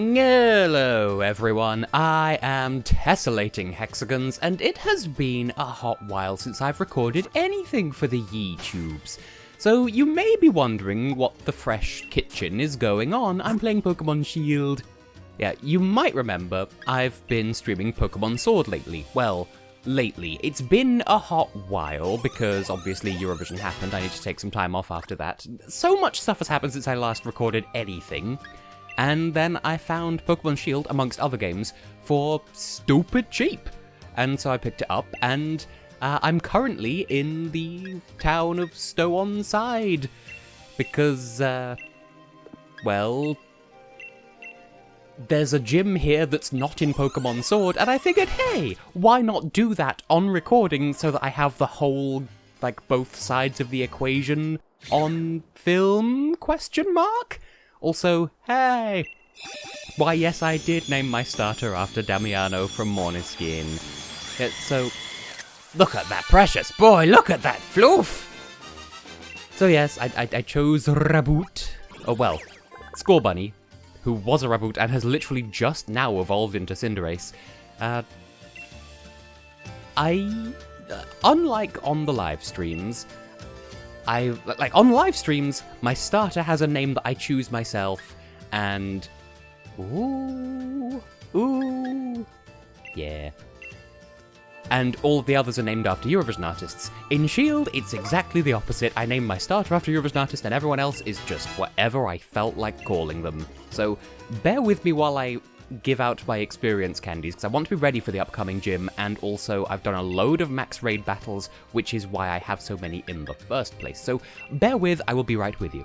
Hello everyone, I am Tessellating Hexagons, and it has been a hot while since I've recorded anything for the YouTubes. So you may be wondering what the fresh kitchen is going on. I'm playing Pokémon Shield. Yeah, you might remember I've been streaming Pokémon Sword lately. Well, lately. It's been a hot while because obviously Eurovision happened. I need to take some time off after that. So much stuff has happened since I last recorded anything. And then I found Pokémon Shield, amongst other games, for stupid cheap. And so I picked it up, and I'm currently in the town of Stow-On-Side. Because, well, there's a gym here that's not in Pokémon Sword, and I figured, hey, why not do that on recording so that I have the whole, like, both sides of the equation on film, question mark? Also, hey! Why, yes, I did name my starter after Damiano from Måneskin. So, look at that precious boy, look at that floof! So yes, I chose Raboot. Oh well, Score Bunny, who was a Raboot and has literally just now evolved into Cinderace. Unlike on the live streams, on live streams, my starter has a name that I choose myself, and ooh, yeah. And all of the others are named after Eurovision artists. In Shield, it's exactly the opposite. I name my starter after Eurovision artist, and everyone else is just whatever I felt like calling them. So bear with me while I give out my experience candies, because I want to be ready for the upcoming gym, and also I've done a load of max raid battles, which is why I have so many in the first place. So bear with, I will be right with you.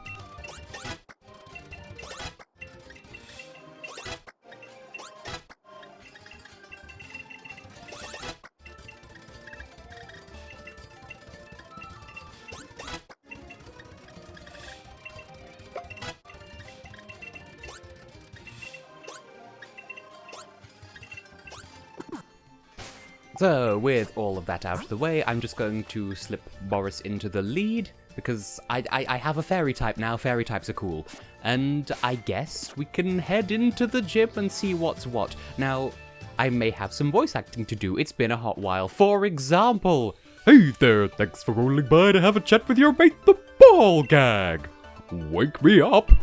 So, with all of that out of the way, I'm just going to slip Boris into the lead, because I have a fairy type now. Fairy types are cool. And I guess we can head into the gym and see what's what. Now, I may have some voice acting to do. It's been a hot while. For example, hey there, thanks for rolling by to have a chat with your mate, the ball gag. Wake me up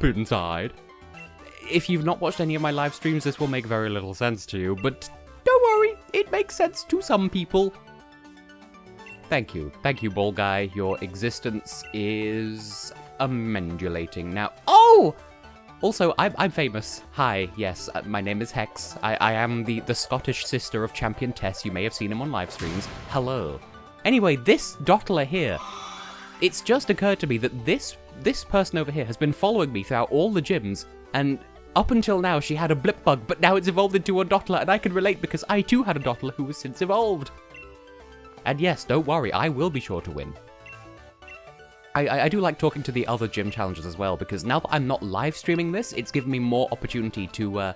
inside. If you've not watched any of my live streams, this will make very little sense to you, but don't worry, it makes sense to some people. Thank you, ball guy. Your existence is amendulating now. Oh! Also, I'm famous. Hi, yes, my name is Hex. I am the Scottish sister of Champion Tess. You may have seen him on live streams. Hello. Anyway, this Dottler here, it's just occurred to me that this person over here has been following me throughout all the gyms, and up until now, she had a blip bug, but now it's evolved into a Dottler, and I can relate because I too had a Dottler who has since evolved. And yes, don't worry, I will be sure to win. I do like talking to the other gym challengers as well, because now that I'm not live streaming this, it's given me more opportunity to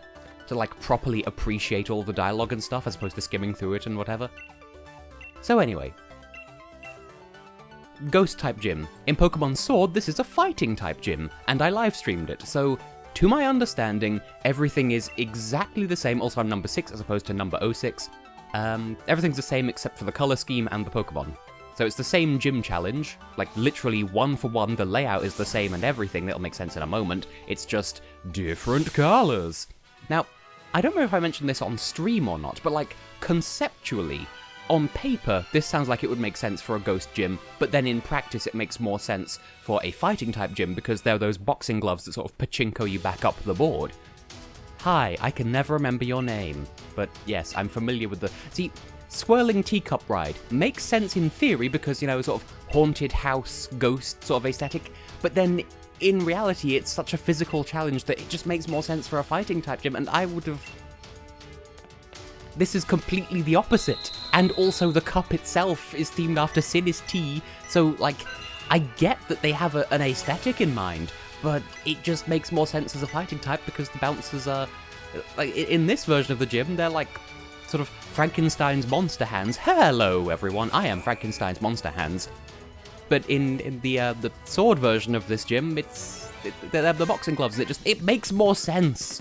like properly appreciate all the dialogue and stuff, as opposed to skimming through it and whatever. So anyway. Ghost-type gym. In Pokémon Sword, this is a fighting-type gym, and I live streamed it, so to my understanding, everything is exactly the same. Also, I'm number 6 as opposed to number 06. Everything's the same except for the color scheme and the Pokemon. So it's the same gym challenge, like literally one for one, the layout is the same and everything. That'll make sense in a moment. It's just different colors. Now, I don't know if I mentioned this on stream or not, but like conceptually, on paper, this sounds like it would make sense for a ghost gym, but then in practice it makes more sense for a fighting-type gym because there are those boxing gloves that sort of pachinko you back up the board. Hi, I can never remember your name, but yes, I'm familiar with the... See, swirling teacup ride makes sense in theory because, you know, sort of haunted house, ghost sort of aesthetic, but then in reality it's such a physical challenge that it just makes more sense for a fighting-type gym, and I would have... This is completely the opposite. And also the cup itself is themed after Sinnis tea, so, like, I get that they have an aesthetic in mind, but it just makes more sense as a fighting type because the bouncers are... Like, in this version of the gym, they're like sort of Frankenstein's monster hands. Hello, everyone, I am Frankenstein's monster hands. But in the sword version of this gym, they have the boxing gloves. It makes more sense.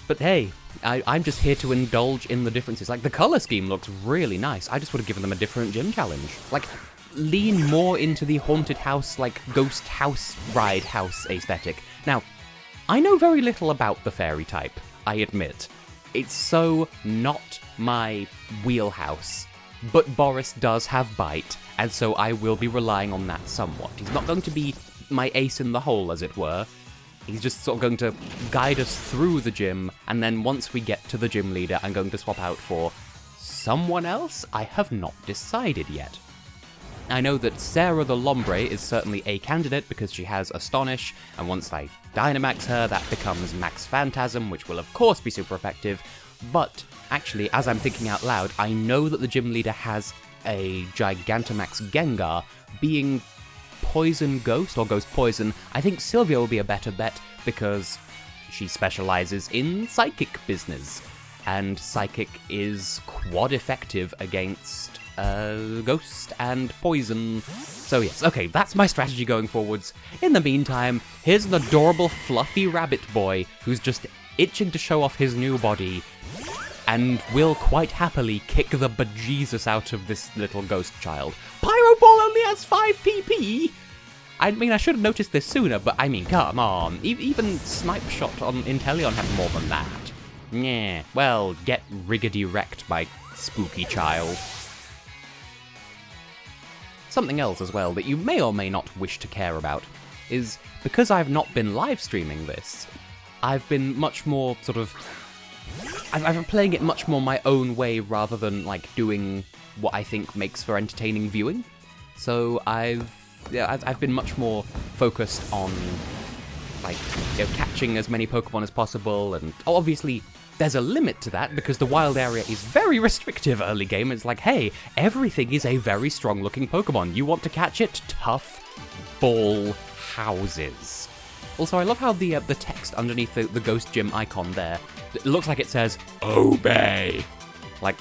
But hey, I'm just here to indulge in the differences. Like, the color scheme looks really nice. I just would have given them a different gym challenge. Like, lean more into the haunted house, like, ghost house, ride house aesthetic. Now, I know very little about the fairy type, I admit. It's so not my wheelhouse. But Boris does have bite, and so I will be relying on that somewhat. He's not going to be my ace in the hole, as it were. He's just sort of going to guide us through the gym, and then once we get to the gym leader, I'm going to swap out for someone else I have not decided yet. I know that Sarah the Lombre is certainly a candidate because she has Astonish, and once I Dynamax her, that becomes Max Phantasm, which will of course be super effective. But actually, as I'm thinking out loud, I know that the gym leader has a Gigantamax Gengar. Being Poison Ghost, or Ghost Poison, I think Sylvia will be a better bet because she specializes in Psychic business, and Psychic is quad effective against Ghost and Poison. So yes, okay, that's my strategy going forwards. In the meantime, here's an adorable fluffy rabbit boy who's just itching to show off his new body, and will quite happily kick the bejesus out of this little ghost child. Pyro Ball only has 5 PP! I mean, I should have noticed this sooner, but I mean, come on. Even Snipe Shot on Inteleon had more than that. Yeah, well, get riggedy wrecked, my spooky child. Something else as well that you may or may not wish to care about is, because I've not been live streaming this, I've been much more sort of... I've been playing it much more my own way rather than, like, doing what I think makes for entertaining viewing. So I've been much more focused on, like, catching as many Pokemon as possible, and obviously there's a limit to that because the wild area is very restrictive early game. It's like, hey, everything is a very strong-looking Pokemon. You want to catch it? Tough ball houses. Also, I love how the text underneath the Ghost Gym icon there, it looks like it says, obey. Like,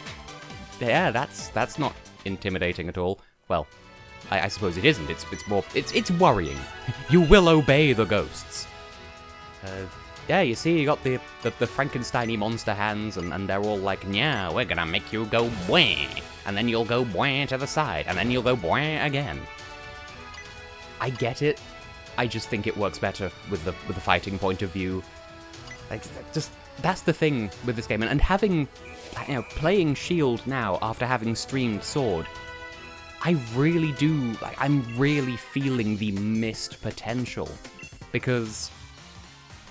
yeah, that's not intimidating at all. Well, I suppose it isn't. It's more, it's worrying. You will obey the ghosts. Yeah, you see, you got the Frankenstein-y monster hands, and they're all like, yeah, we're gonna make you go bwah, and then you'll go bwah to the side, and then you'll go bwah again. I get it. I just think it works better with the fighting point of view. Like, just that's the thing with this game, and having, you know, playing Shield now after having streamed Sword, I really do. Like, I'm really feeling the missed potential because,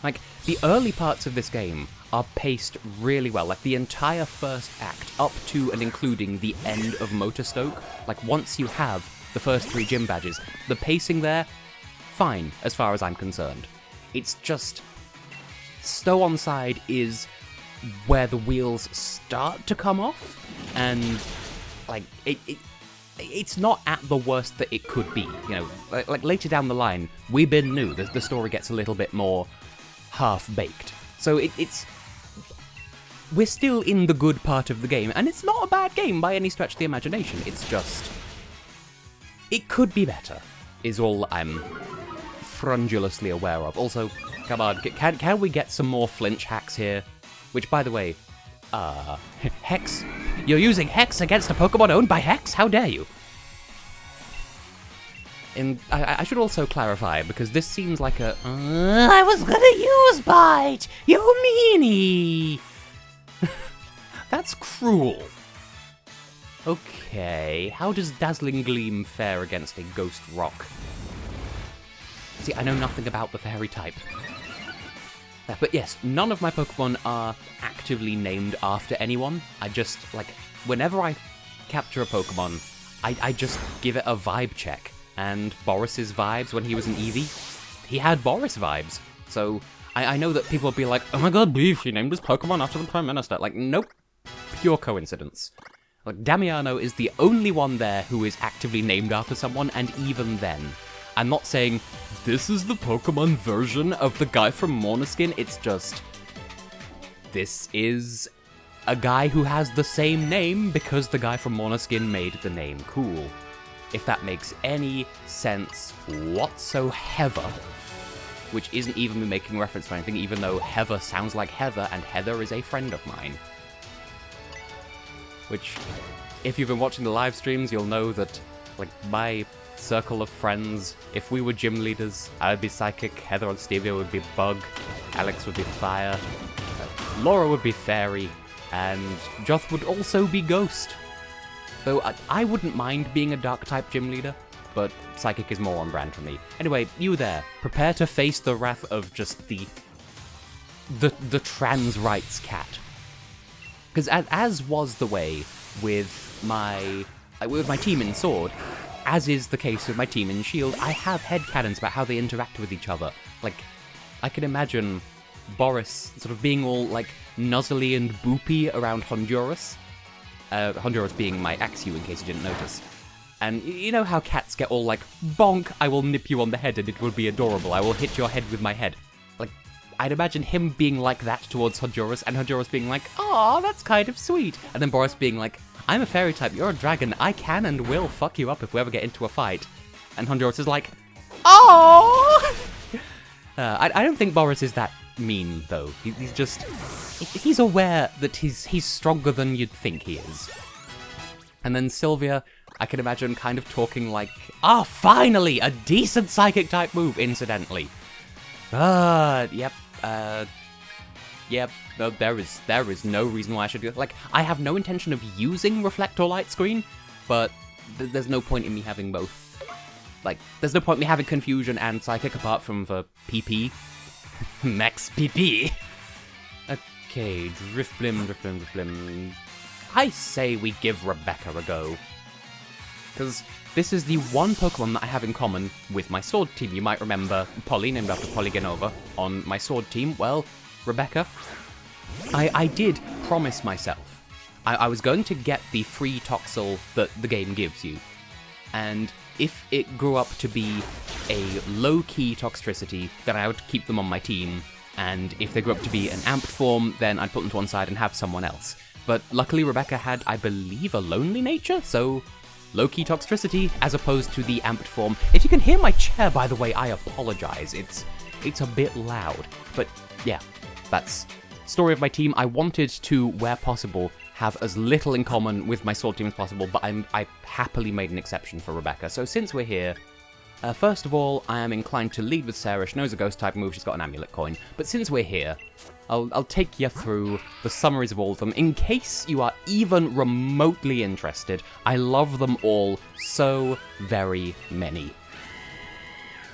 like, the early parts of this game are paced really well. Like, the entire first act, up to and including the end of Motorstoke. Like, once you have the first 3 gym badges, the pacing there, fine, as far as I'm concerned. It's just, Stow-On-Side is where the wheels start to come off, and, like, it's not at the worst that it could be. You know, like later down the line, We've Been New, the story gets a little bit more half-baked. So we're still in the good part of the game, and it's not a bad game by any stretch of the imagination. It's just, it could be better, is all I'm frundulously aware of. Also, come on, can we get some more flinch hacks here? Which, by the way, Hex, you're using Hex against a Pokemon owned by Hex? How dare you? And I should also clarify, because this seems like a, I was gonna use Bite, you meanie! That's cruel. Okay, how does Dazzling Gleam fare against a Ghost Rock? See, I know nothing about the fairy type. But yes, none of my Pokemon are actively named after anyone. I just, like, whenever I capture a Pokemon, I just give it a vibe check. And Boris's vibes when he was an Eevee, he had Boris vibes. So I know that people will be like, oh my god, Beef, she named his Pokemon after the Prime Minister. Like, nope. Pure coincidence. Like, Damiano is the only one there who is actively named after someone, and even then, I'm not saying, this is the Pokemon version of the guy from Måneskin. It's just, this is a guy who has the same name because the guy from Måneskin made the name cool. if that makes any sense whatsoever. Which isn't even me making reference to anything, even though Heather sounds like Heather, and Heather is a friend of mine. Which, if you've been watching the live streams, you'll know that, like, my circle of friends, if we were gym leaders, I would be Psychic, Heather and Stevia would be Bug, Alex would be Fire, Laura would be Fairy, and Joth would also be Ghost. Though I wouldn't mind being a Dark-type gym leader, but Psychic is more on brand for me. Anyway, you there, prepare to face the wrath of just the trans rights cat. Because as was the way with my team in Sword, as is the case with my team in Shield, I have headcanons about how they interact with each other. Like, I can imagine Boris sort of being all, like, nuzzly and boopy around Honduras. Honduras being my Axew, in case you didn't notice. And you know how cats get all like, bonk, I will nip you on the head and it will be adorable, I will hit your head with my head. Like, I'd imagine him being like that towards Honduras, and Honduras being like, aw, that's kind of sweet. And then Boris being like, I'm a fairy type, you're a dragon, I can and will fuck you up if we ever get into a fight. And Honduras is like, oh. I don't think Boris is that mean, though. He's aware that he's stronger than you'd think he is. And then Sylvia, I can imagine kind of talking like, finally, a decent Psychic type move, incidentally. Yep, no, there is no reason why I should do it. Like, I have no intention of using Reflect or Light Screen, but there's no point in me having both. Like, there's no point in me having Confusion and Psychic apart from the PP. Max PP. Okay, Drifblim. I say we give Rebecca a go. Because this is the one Pokemon that I have in common with my Sword team. You might remember Polly, named after Polygonova, on my Sword team. Well, Rebecca, I did promise myself. I was going to get the free Toxel that the game gives you. And if it grew up to be a low-key Toxtricity, then I would keep them on my team. And if they grew up to be an amped form, then I'd put them to one side and have someone else. But luckily Rebecca had, I believe, a lonely nature, so low-key Toxtricity, as opposed to the amped form. If you can hear my chair, by the way, I apologize. It's a bit loud. But yeah, that's story of my team. I wanted to, where possible, have as little in common with my Sword team as possible, but I happily made an exception for Rebecca. So since we're here, first of all, I am inclined to lead with Sarah. She knows a ghost-type move, she's got an amulet coin. But since we're here, I'll take you through the summaries of all of them, in case you are even remotely interested. I love them all so very many.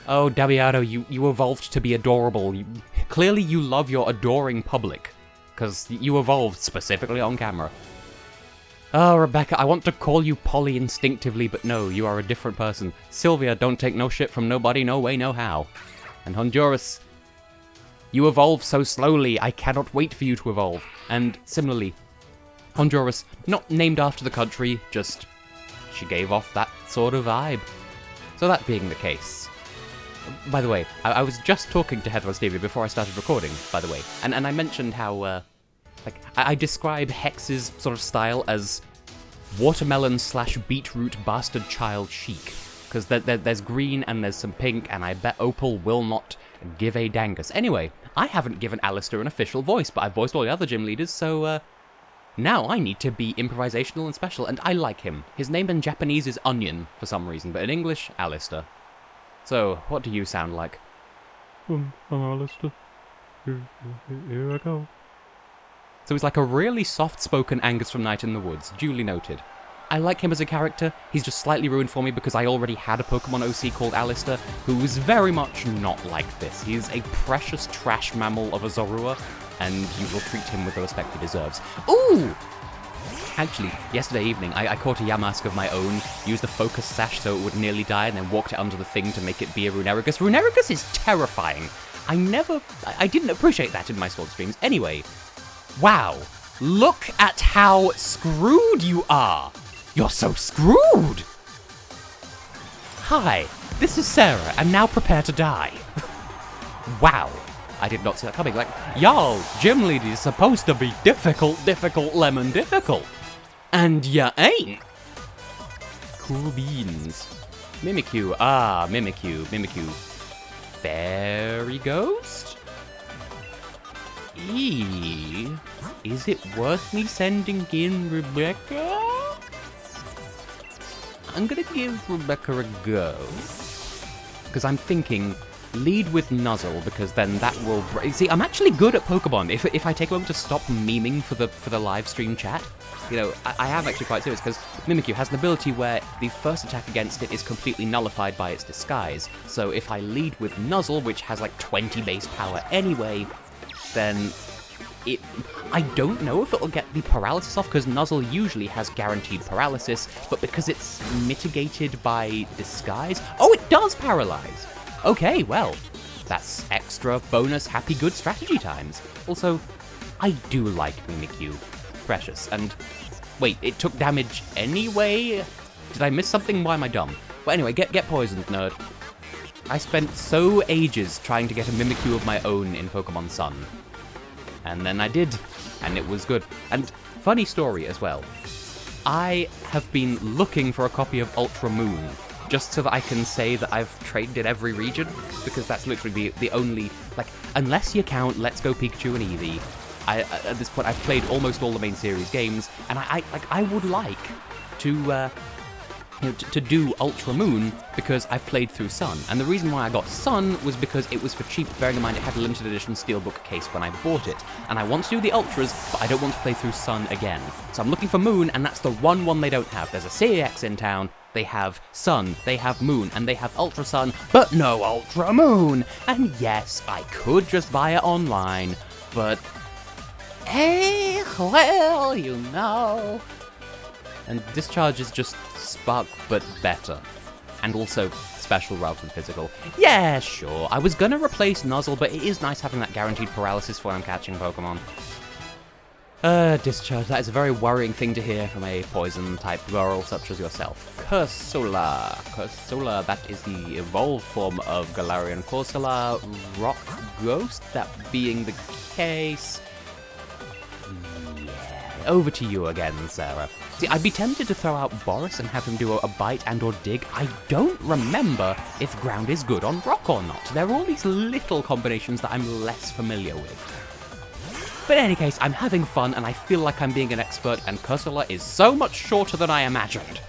Oh, Dabiado, you evolved to be adorable. Clearly you love your adoring public, because you evolved specifically on camera. Oh, Rebecca, I want to call you Polly instinctively, but no, you are a different person. Sylvia, don't take no shit from nobody, no way, no how. And Honduras, you evolve so slowly, I cannot wait for you to evolve. And similarly, Honduras, not named after the country, just she gave off that sort of vibe. So that being the case. By the way, I was just talking to Heather and Stevie before I started recording, by the way, and I mentioned how, I describe Hex's sort of style as watermelon/beetroot bastard child chic, because there's green and there's some pink, and I bet Opal will not give a dangus. Anyway, I haven't given Allister an official voice, but I've voiced all the other gym leaders, so, now I need to be improvisational and special, and I like him. His name in Japanese is Onion, for some reason, but in English, Allister. So, what do you sound like? I'm Allister. Here I go. So he's like a really soft-spoken Angus from Night in the Woods, duly noted. I like him as a character, he's just slightly ruined for me because I already had a Pokemon OC called Allister, who is very much not like this. He is a precious trash mammal of a Zorua, and you will treat him with the respect he deserves. Ooh! Actually, yesterday evening, I caught a Yamask of my own, used a focus sash so it would nearly die, and then walked it under the thing to make it be a Runerigus. Runerigus is terrifying! I didn't appreciate that in my Sword streams. Anyway, wow! Look at how screwed you are! You're so screwed! Hi, this is Sarah, and now prepare to die. Wow. I did not see that coming. Like, y'all, gym lead is supposed to be difficult, lemon difficult. And ya ain't. cool beans. Mimikyu. Ah, Mimikyu. Mimikyu. Fairy Ghost? Is it worth me sending in Rebecca? I'm gonna give Rebecca a go. Because I'm thinking, lead with Nuzzle, because then that will... See, I'm actually good at Pokemon. If I take a moment to stop memeing for the live stream chat, you know, I am actually quite serious, because Mimikyu has an ability where the first attack against it is completely nullified by its disguise. So if I lead with Nuzzle, which has like 20 base power anyway, then I don't know if it'll get the paralysis off, because Nuzzle usually has guaranteed paralysis, but because it's mitigated by disguise... Oh, it does paralyze! Okay, well, that's extra bonus happy good strategy times. Also, I do like Mimikyu. Precious. And wait, it took damage anyway? Did I miss something? Why am I dumb? Well, anyway, get poisoned, nerd. I spent so ages trying to get a Mimikyu of my own in Pokemon Sun. And then I did, and it was good. And funny story as well. I have been looking for a copy of Ultra Moon, just so that I can say that I've trained in every region, because that's literally the only, like, unless you count Let's Go Pikachu and Eevee, at this point I've played almost all the main series games, and I would like to, to do Ultra Moon, because I've played through Sun. And the reason why I got Sun was because it was for cheap, bearing in mind it had a limited edition steelbook case when I bought it. And I want to do the Ultras, but I don't want to play through Sun again. So I'm looking for Moon, and that's the one they don't have. There's a CAX in town, they have Sun, they have Moon, and they have Ultra Sun, but no Ultra Moon! And yes, I could just buy it online, but... Hey, well, you know... And Discharge is just Spark, but better. And also special rather than physical. Yeah, sure, I was gonna replace Nuzzle, but it is nice having that guaranteed paralysis when I'm catching Pokemon. Discharge, that is a very worrying thing to hear from a poison-type girl such as yourself. Cursola. Cursola, that is the evolved form of Galarian Corsola. Rock Ghost, that being the case... Over to you again, Sarah. See, I'd be tempted to throw out Boris and have him do a bite and or dig. I don't remember if ground is good on rock or not. There are all these little combinations that I'm less familiar with. But in any case, I'm having fun and I feel like I'm being an expert, and Cursola is so much shorter than I imagined.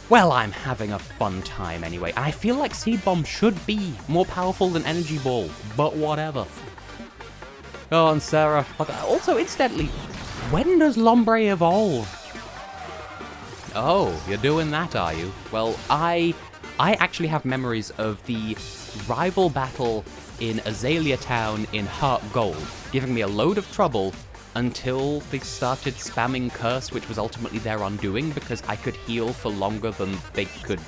Well, I'm having a fun time anyway, and I feel like Seed Bomb should be more powerful than Energy Ball, but whatever. Go on, Sarah. Also, incidentally, when does Lombre evolve? Oh, you're doing that, are you? Well, I actually have memories of the rival battle in Azalea Town in Heart Gold, giving me a load of trouble until they started spamming Curse, which was ultimately their undoing, because I could heal for longer than they could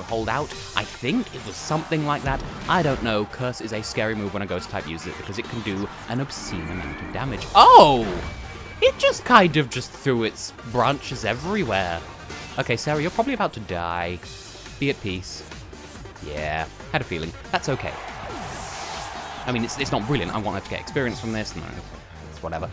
hold out. I think it was something like that. I don't know. Curse is a scary move when a Ghost type uses it, because it can do an obscene amount of damage. Oh! It just kind of just threw its branches everywhere. Okay, Sarah, you're probably about to die. Be at peace. Yeah, had a feeling. That's okay. I mean, it's not brilliant. I wanted to get experience from this. No, it's whatever.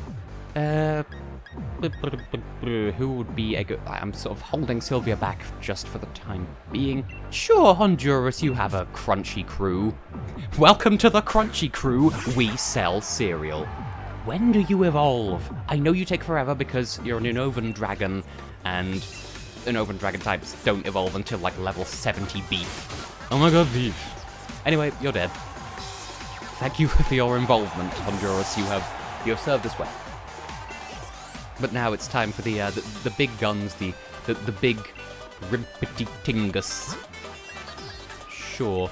Who would be a good... I'm sort of holding Sylvia back just for the time being. Sure, Honduras, you have a crunchy crew. Welcome to the crunchy crew. We sell cereal. When do you evolve? I know you take forever because you're an Unovan dragon, and Unovan dragon types don't evolve until like level 70 beef. Oh my god, beef. Anyway, you're dead. Thank you for your involvement, Honduras. You have served us well. But now it's time for the big guns, the big Rimpity-Tingus. Sure.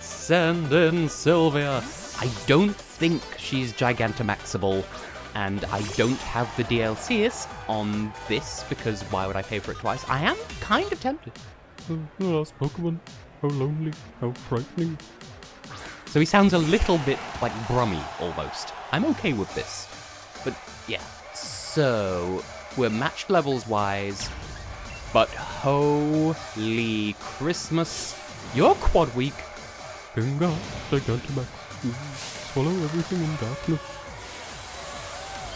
Send in Sylvia. I don't think she's Gigantamaxable, and I don't have the DLCs on this, because why would I pay for it twice? I am kind of tempted. The last Pokemon. How lonely. How frightening. So he sounds a little bit like Brummy, almost. I'm okay with this. But, yeah. So, we're matched levels-wise, but holy Christmas, you're quad weak. Gengar, Gigantamax. Swallow everything in darkness.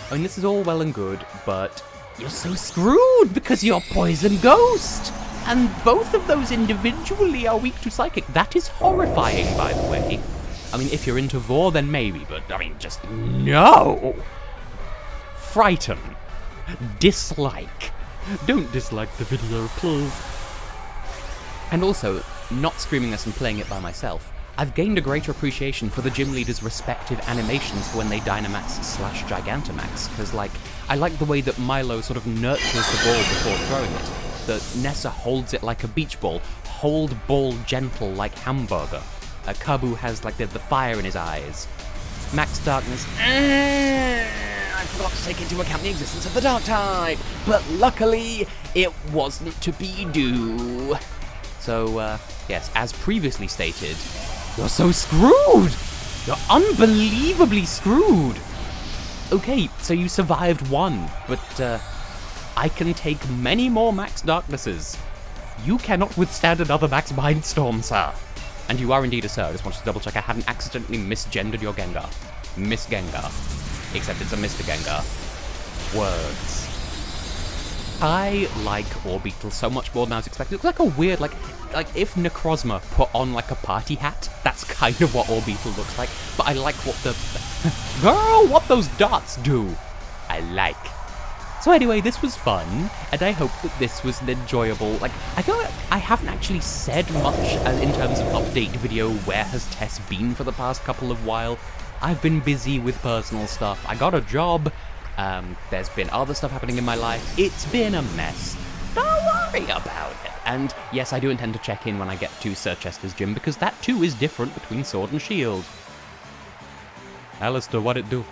I mean, this is all well and good, but you're so screwed because you're Poison Ghost! And both of those individually are weak to Psychic. That is horrifying, by the way. I mean, if you're into Vor, then maybe, but I mean, just no! Frighten. Dislike. Don't dislike the video, please. And also, not streaming this and playing it by myself, I've gained a greater appreciation for the gym leaders' respective animations for when they Dynamax/Gigantamax, because, like, I like the way that Milo sort of nurtures the ball before throwing it, that Nessa holds it like a beach ball, hold ball gentle like hamburger. Kabu has, like, the fire in his eyes. Max Darkness, I forgot to take into account the existence of the Dark type, but luckily, it wasn't to be due. So, yes, as previously stated, you're so screwed! You're unbelievably screwed! Okay, so you survived one, but, I can take many more Max Darknesses. You cannot withstand another Max Mindstorm, sir. And you are indeed a sir. I just wanted to double check I hadn't accidentally misgendered your Gengar. Miss Gengar. Except it's a Mr. Gengar. Words. I like Orbeetle so much more than I was expecting. It looks like a weird, like if Necrozma put on like a party hat, that's kind of what Orbeetle looks like. But I like what the... Girl, what those dots do! I like. So anyway, this was fun, and I hope that this was an enjoyable, like, I feel like I haven't actually said much in terms of update video, where has Tess been for the past couple of while. I've been busy with personal stuff, I got a job, there's been other stuff happening in my life, it's been a mess. Don't worry about it. And yes, I do intend to check in when I get to Sir Chester's gym, because that too is different between Sword and Shield. Allister, what'd it do?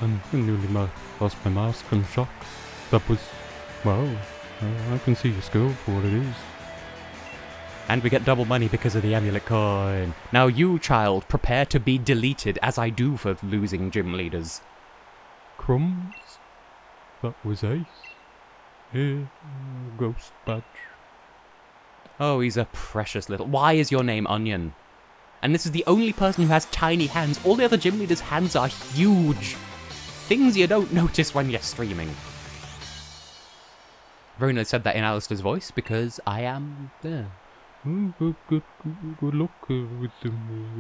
I nearly lost my mask from shock. That was... well, I can see your skill for what it is. And we get double money because of the amulet coin. Now you, child, prepare to be deleted, as I do for losing gym leaders. Crumbs? That was Ace. Here, ghost badge. Oh, he's a precious little... Why is your name Onion? And this is the only person who has tiny hands. All the other gym leaders' hands are huge. Things you don't notice when you're streaming. Verona said that in Allister's voice because I am there. Good luck with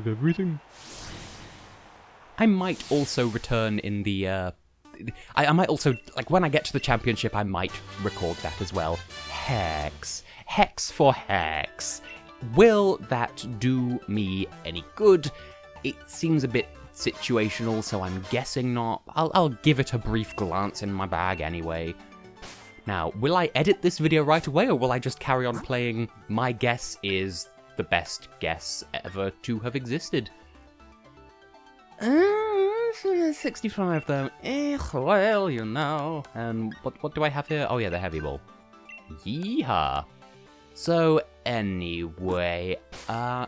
everything. I might also return in the, I might also, like, when I get to the championship, I might record that as well. Hex. Hex for Hex. Will that do me any good? It seems a bit situational, so I'm guessing not. I'll give it a brief glance in my bag anyway. Now, will I edit this video right away, or will I just carry on playing? My guess is the best guess ever to have existed. 65 though. Well, you know. And what do I have here? Oh yeah, the heavy ball. Yeehaw. So, anyway, I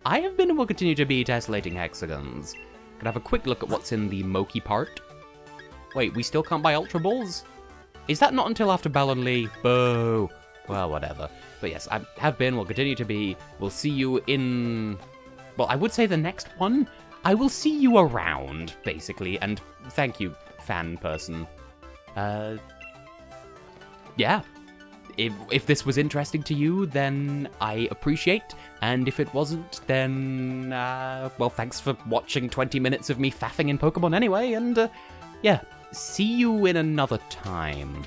have been and will continue to be tessellating Hexagons. Can I have a quick look at what's in the Moki part? Wait, we still can't buy Ultra Balls? Is that not until after Ballon Lee? Boo. Well, whatever. But yes, I have been, will continue to be. We'll see you in... Well, I would say the next one. I will see you around, basically. And thank you, fan person. Yeah. If this was interesting to you, then I appreciate. And if it wasn't, then... well, thanks for watching 20 minutes of me faffing in Pokemon anyway. And, yeah. See you in another time.